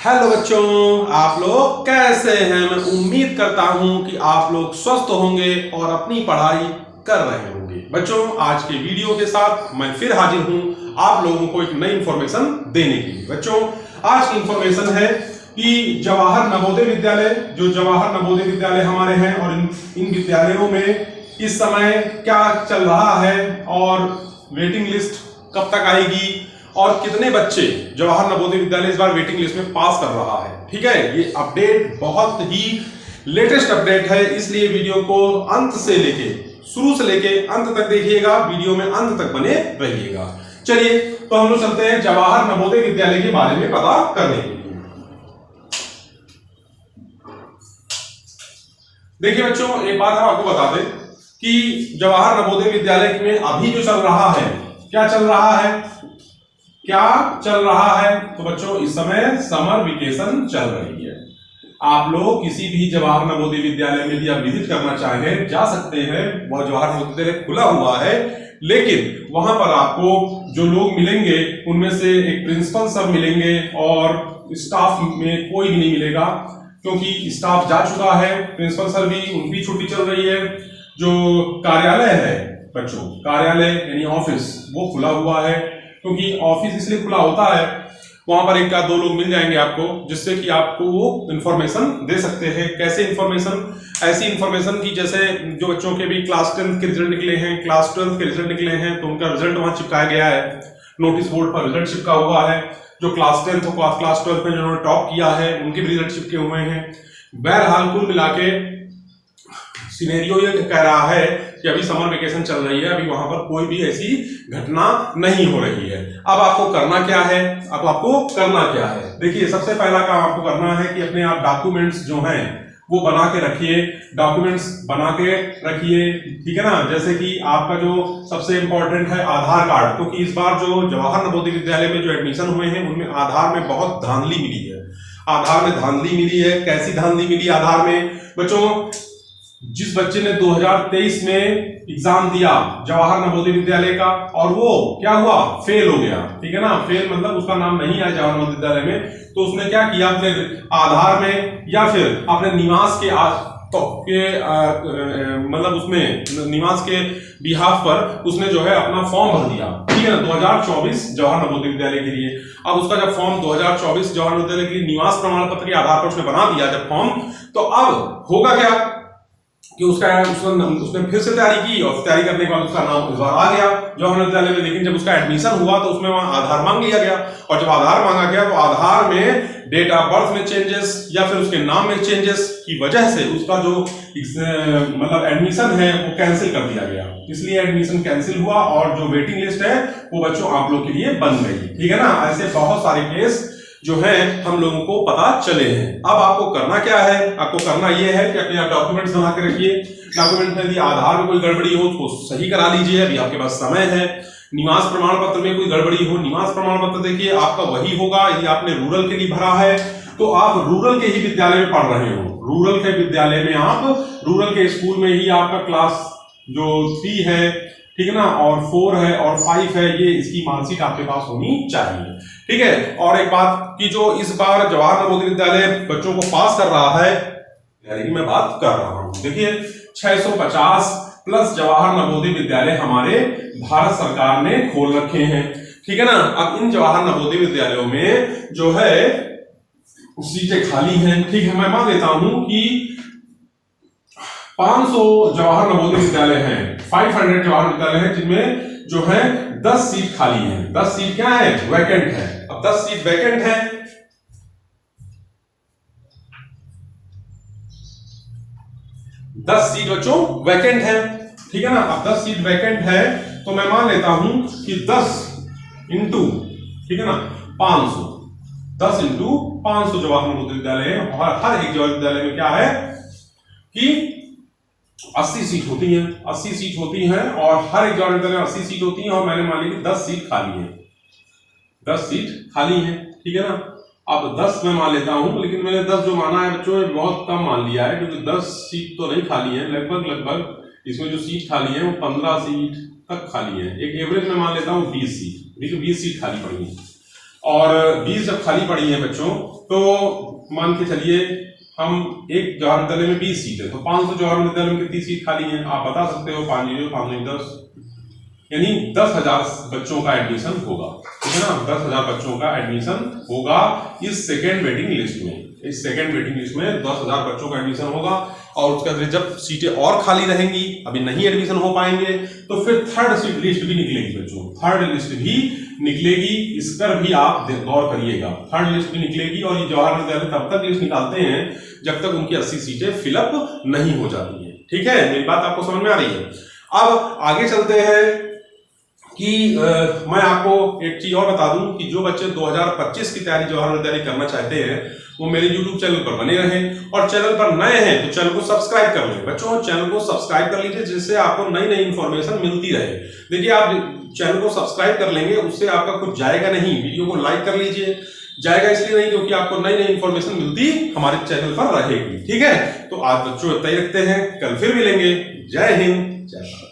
Hello बच्चों, आप लोग कैसे हैं। मैं उम्मीद करता हूं कि आप लोग स्वस्थ होंगे और अपनी पढ़ाई कर रहे होंगे। बच्चों, आज के वीडियो के साथ मैं फिर हाजिर हूं आप लोगों को एक नई इंफॉर्मेशन देने के लिए। बच्चों, आज की इंफॉर्मेशन है कि जवाहर नवोदय विद्यालय, जो जवाहर नवोदय विद्यालय हमारे हैं, और इन विद्यालयों में इस समय क्या चल रहा है और वेटिंग लिस्ट कब तक आएगी और कितने बच्चे जवाहर नवोदय विद्यालय इस बार वेटिंग लिस्ट में पास कर रहा है। ठीक है, ये अपडेट बहुत ही लेटेस्ट अपडेट है, इसलिए वीडियो को अंत से लेके शुरू से लेके अंत तक देखिएगा, वीडियो में अंत तक बने रहिएगा। चलिए तो हम लोग चलते हैं जवाहर नवोदय विद्यालय के बारे में पता करने के लिए। देखिए बच्चों, एक बात हम आपको बता दें कि जवाहर नवोदय विद्यालय में अभी जो चल रहा है, क्या चल रहा है, तो बच्चों इस समय समर वेकेशन चल रही है। आप लोग किसी भी जवाहर नवोदय विद्यालय में यदि आप विजिट करना चाहें जा सकते हैं। वह जवाहर नवोदय विद्यालय खुला हुआ है, लेकिन वहां पर आपको जो लोग मिलेंगे उनमें से एक प्रिंसिपल सर मिलेंगे और स्टाफ में कोई भी नहीं मिलेगा, क्योंकि स्टाफ जा चुका है। प्रिंसिपल सर भी, उनकी छुट्टी चल रही है। जो कार्यालय है बच्चों, कार्यालय यानी ऑफिस, वो खुला हुआ है, क्योंकि ऑफिस इसलिए खुला होता है, वहां पर एक या दो लोग मिल जाएंगे आपको, जिससे कि आपको वो इंफॉर्मेशन दे सकते हैं। कैसे इंफॉर्मेशन? ऐसी इंफॉर्मेशन की जैसे जो बच्चों के भी क्लास 10 के रिजल्ट निकले हैं, क्लास 12 के रिजल्ट निकले हैं, तो उनका रिजल्ट वहां चिपकाया गया है, नोटिस बोर्ड पर रिजल्ट चिपका हुआ है। जो क्लास 10 हो, क्लास 12 में जिन्होंने टॉप किया है उनके भी रिजल्ट चिपके हुए हैं। बहरहाल कुल मिला के सिनेरियो ये कह रहा है कि अभी समर वेकेशन चल रही है, अभी वहां पर कोई भी ऐसी घटना नहीं हो रही है। अब आपको करना क्या है? देखिए, सबसे पहला काम आपको करना है कि अपने आप डॉक्यूमेंट्स जो हैं वो बना के रखिए। ठीक है ना। जैसे कि आपका जो सबसे इंपॉर्टेंट है आधार कार्ड, क्योंकि इस बार जो जवाहर नवोदय विद्यालय में जो एडमिशन हुए हैं उनमें आधार में बहुत धांधली मिली है। कैसी धांधली मिली आधार में? बच्चों, जिस बच्चे ने 2023 में एग्जाम दिया जवाहर नवोदय विद्यालय का और वो क्या हुआ, फेल हो गया, ठीक है ना, फेल मतलब उसका नाम नहीं आया जवाहर नवोदय विद्यालय में, तो उसने क्या किया, अपने आधार में या फिर अपने निवास के मतलब उसमें निवास के बिहाफ पर उसने जो है अपना फॉर्म भर दिया, ठीक है ना, 2024 जवाहर नवोदय विद्यालय के लिए। अब उसका जब फॉर्म 2024 जवाहर नवोदय विद्यालय के लिए निवास प्रमाण पत्र के आधार पर उसने बना दिया जब फॉर्म, तो अब होगा क्या कि उसने फिर से तैयारी की और तैयारी करने के बाद उसका नाम इस बार आ गया जवाहर विद्यालय में। लेकिन जब उसका एडमिशन हुआ तो उसमें वहां आधार मांग लिया गया, और जब आधार मांगा गया तो आधार में डेट ऑफ बर्थ में चेंजेस या फिर उसके नाम में चेंजेस की वजह से उसका जो मतलब एडमिशन है वो कैंसिल कर दिया गया। इसलिए एडमिशन कैंसिल हुआ और जो वेटिंग लिस्ट है वो बच्चों आप लोग के लिए बन गई, ठीक है ना। ऐसे बहुत सारे केस जो है हम लोगों को पता चले हैं। अब आपको करना क्या है? आपको करना यह है कि अपने आप डॉक्यूमेंट्स बना के रखिए। डॉक्यूमेंट में यदि आधार में कोई गड़बड़ी हो तो सही करा लीजिए, अभी आपके पास समय है। निवास प्रमाण पत्र में कोई गड़बड़ी हो, निवास प्रमाण पत्र देखिए आपका वही होगा। यदि आपने रूरल के लिए भरा है तो आप रूरल के ही विद्यालय में पढ़ रहे हो, रूरल के विद्यालय में आप रूरल के स्कूल में ही आपका क्लास जो 3 है, ठीक है ना, और 4 है और 5 है, ये इसकी मार्कशीट आपके पास होनी चाहिए, ठीक है। और एक बात कि जो इस बार जवाहर नवोदय विद्यालय बच्चों को पास कर रहा है, यानी कि मैं बात कर रहा हूं, देखिए 650 प्लस जवाहर नवोदय विद्यालय हमारे भारत सरकार ने खोल रखे हैं, ठीक है ना। अब इन जवाहर नवोदय विद्यालयों में जो है सीटें खाली हैं, ठीक है। मैं मान लेता हूं कि 500 जवाहर नवोदय विद्यालय हैं, 500 जवाहर विद्यालय हैं, जिनमें जो है 10 सीट खाली है। 10 सीट क्या है? वैकेंट है। अब 10 सीट वैकेंट है, 10 सीट बच्चों वैकेंट है, ठीक है ना। अब 10 सीट वैकेंट है तो मैं मान लेता हूं कि 10 इंटू, ठीक है ना, 500, 10 इंटू 500 जवाहर नवोदय विद्यालय है, और हर एक जवाहर विद्यालय में क्या है कि 80 सीट होती हैं, 80 सीट होती हैं, और हर एक जवाहर विद्यालय में 80 सीट होती हैं, और मैंने मान ली कि 10 सीट खाली है, 10 सीट खाली है, ठीक है ना। अब 10 मैं मान लेता हूं, लेकिन मैंने 10 जो माना है बच्चों बहुत कम मान लिया है, क्योंकि 10 सीट तो नहीं खाली है, लगभग इसमें जो सीट खाली है वो 15 सीट तक खाली है। एक एवरेज में मान लेता हूं 20 सीट, 20 सीट खाली पड़ी है। और 20 जब खाली पड़ी है बच्चों, तो मान के चलिए हम एक जवाहर विद्यालय में 20 सीट है, तो 500 जवाहर विद्यालय में कितनी सीट खाली है आप बता सकते हो। 5 यानी 10,000 बच्चों का एडमिशन होगा, ठीक है ना। 10,000 बच्चों का एडमिशन होगा इस सेकेंड वेटिंग लिस्ट में। इस सेकेंड वेटिंग लिस्ट में 10,000 बच्चों का एडमिशन होगा। और उसके बाद जब सीटें और खाली रहेंगी, अभी नहीं एडमिशन हो पाएंगे, तो फिर थर्ड सीट लिस्ट भी निकलेगी बच्चों, थर्ड लिस्ट भी निकलेगी। इस पर भी आप गौर करिएगा, थर्ड लिस्ट भी निकलेगी। और ये जवाहर विद्यालय तब तक लिस्ट निकालते हैं जब तक उनकी 80 सीटें फिलअप नहीं हो जाती है, ठीक है। मेरी बात आपको समझ में आ रही है। अब आगे चलते हैं कि मैं आपको एक चीज और बता दूं कि जो बच्चे 2025 की तैयारी जवाहर विद्यालय करना चाहते हैं वो मेरे YouTube चैनल पर बने रहें, और चैनल पर नए हैं तो चैनल को सब्सक्राइब कर लें बच्चों। चैनल को सब्सक्राइब कर लीजिए जिससे आपको नई नई इंफॉर्मेशन मिलती रहे। देखिए, आप चैनल को सब्सक्राइब कर लेंगे उससे आपका कुछ जाएगा नहीं, वीडियो को लाइक कर लीजिए। जाएगा इसलिए नहीं क्योंकि आपको नई नई इंफॉर्मेशन मिलती हमारे चैनल पर रहेगी, ठीक है। तो आज बच्चों इतना ही रखते हैं, कल फिर मिलेंगे। जय हिंद, जय भारत।